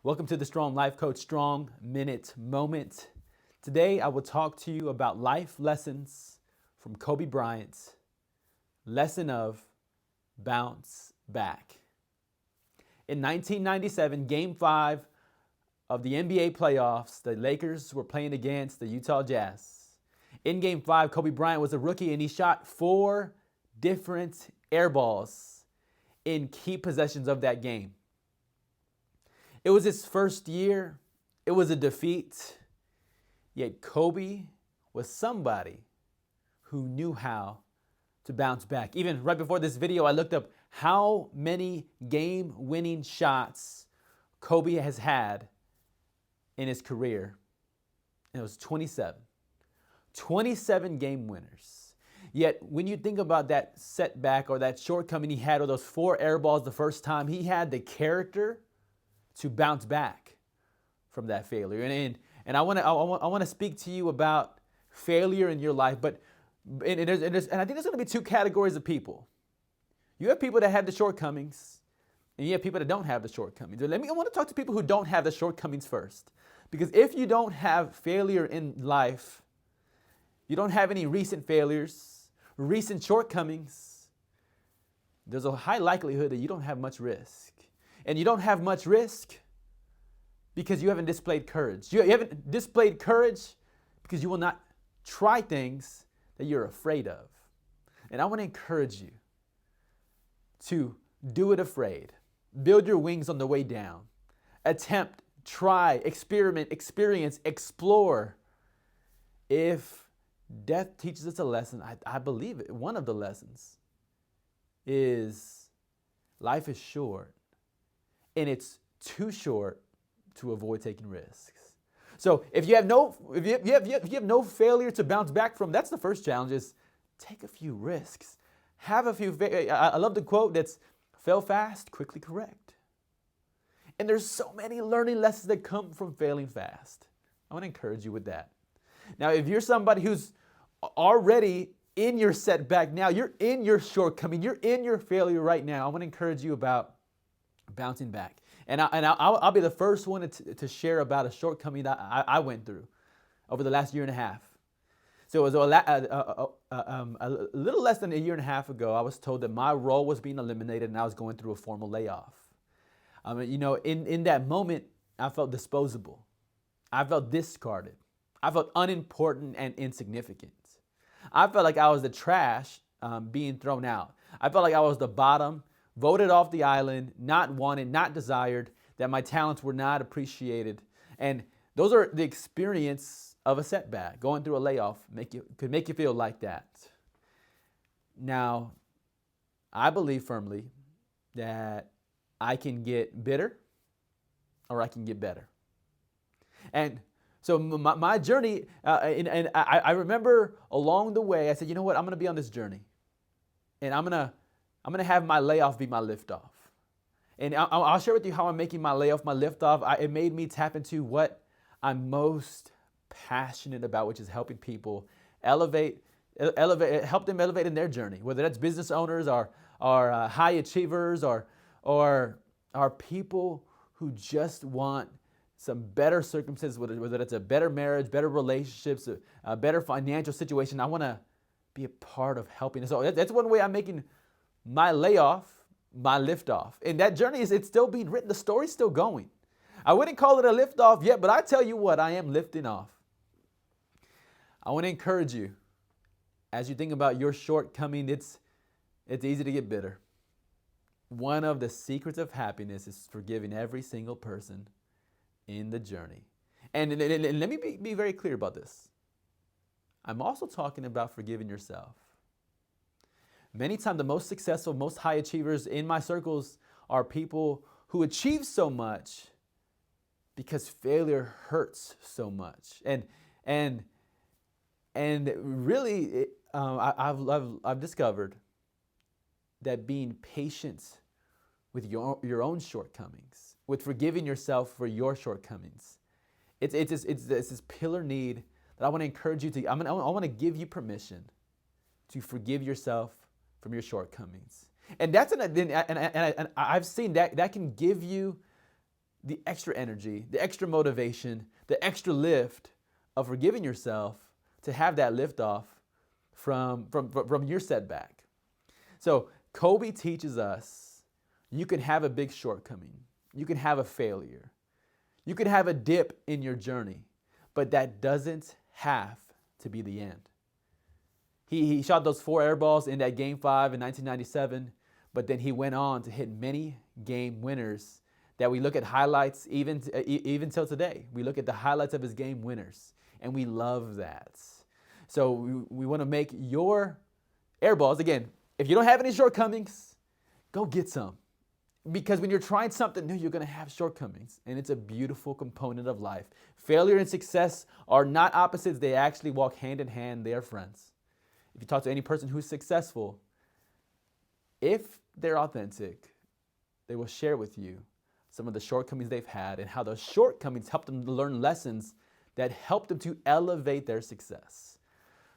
Welcome to the Strong Life Coach Strong Minute Moment. Today I will talk to you about life lessons from Kobe Bryant. Lesson of bounce back. In 1997, Game 5 of the NBA playoffs, the Lakers were playing against the Utah Jazz. In Game 5, Kobe Bryant was a rookie and he shot 4 different air balls in key possessions of that game. It was his first year. It was a defeat. Yet Kobe was somebody who knew how to bounce back. Even right before this video, I looked up how many game-winning shots Kobe has had in his career. And it was 27. 27 game winners. Yet when you think about that setback or that shortcoming he had, or those 4 air balls the first time, he had the character to bounce back from that failure. And I want to speak to you about failure in your life, but and I think there's going to be 2 categories of people. You have people that have the shortcomings, and you have people that don't have the shortcomings. I want to talk to people who don't have the shortcomings first, because if you don't have failure in life, you don't have any recent failures, recent shortcomings, there's a high likelihood that you don't have much risk. And you don't have much risk because you haven't displayed courage. You haven't displayed courage because you will not try things that you're afraid of. And I want to encourage you to do it afraid. Build your wings on the way down. Attempt, try, experiment, experience, explore. If death teaches us a lesson, I believe it. One of the lessons is life is short. And it's too short to avoid taking risks. So if you have no failure to bounce back from, that's the first challenge, is take a few risks. Have a few. I love the quote that's fail fast, quickly correct. And there's so many learning lessons that come from failing fast. I want to encourage you with that. Now, if you're somebody who's already in your setback now, you're in your shortcoming, you're in your failure right now, I want to encourage you about bouncing back. And I'll be the first one to share about a shortcoming that I went through over the last year and a half. So it was a little less than a year and a half ago, I was told that my role was being eliminated and I was going through a formal layoff. In that moment, I felt disposable. I felt discarded. I felt unimportant and insignificant. I felt like I was the trash being thrown out. I felt like I was the bottom, voted off the island, not wanted, not desired, that my talents were not appreciated. And those are the experience of a setback. Going through a layoff could make you feel like that. Now, I believe firmly that I can get bitter or I can get better. And so my journey, and I remember along the way, I said, you know what, I'm going to be on this journey. And I'm going to have my layoff be my liftoff. And I'll share with you how I'm making my layoff my liftoff. It made me tap into what I'm most passionate about, which is helping people help them elevate in their journey, whether that's business owners or high achievers or people who just want some better circumstances, whether it's a better marriage, better relationships, a better financial situation. I want to be a part of helping. So that's one way I'm making my layoff my liftoff. And that journey it's still being written. The story's still going. I wouldn't call it a liftoff yet, but I tell you what, I am lifting off. I want to encourage you, as you think about your shortcoming, it's easy to get bitter. One of the secrets of happiness is forgiving every single person in the journey. And let me be very clear about this. I'm also talking about forgiving yourself. Many times the most successful, most high achievers in my circles are people who achieve so much because failure hurts so much. And really, I've discovered that being patient with your own shortcomings, with forgiving yourself for your shortcomings, it's this pillar need that I want to encourage you to. I want to give you permission to forgive yourself from your shortcomings. And that's and I've seen that can give you the extra energy, the extra motivation, the extra lift of forgiving yourself to have that lift off from your setback. So Kobe teaches us you can have a big shortcoming. You can have a failure. You can have a dip in your journey, but that doesn't have to be the end. He shot those 4 air balls in that Game 5 in 1997, but then he went on to hit many game winners that we look at highlights even till today. We look at the highlights of his game winners, and we love that. So we want to make your air balls, again, if you don't have any shortcomings, go get some. Because when you're trying something new, you're going to have shortcomings, and it's a beautiful component of life. Failure and success are not opposites. They actually walk hand in hand. They are friends. If you talk to any person who's successful, if they're authentic, they will share with you some of the shortcomings they've had and how those shortcomings help them to learn lessons that help them to elevate their success.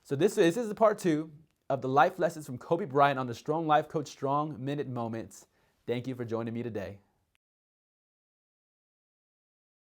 So this is the part 2 of the life lessons from Kobe Bryant on the Strong Life Coach Strong Minute Moments. Thank you for joining me today.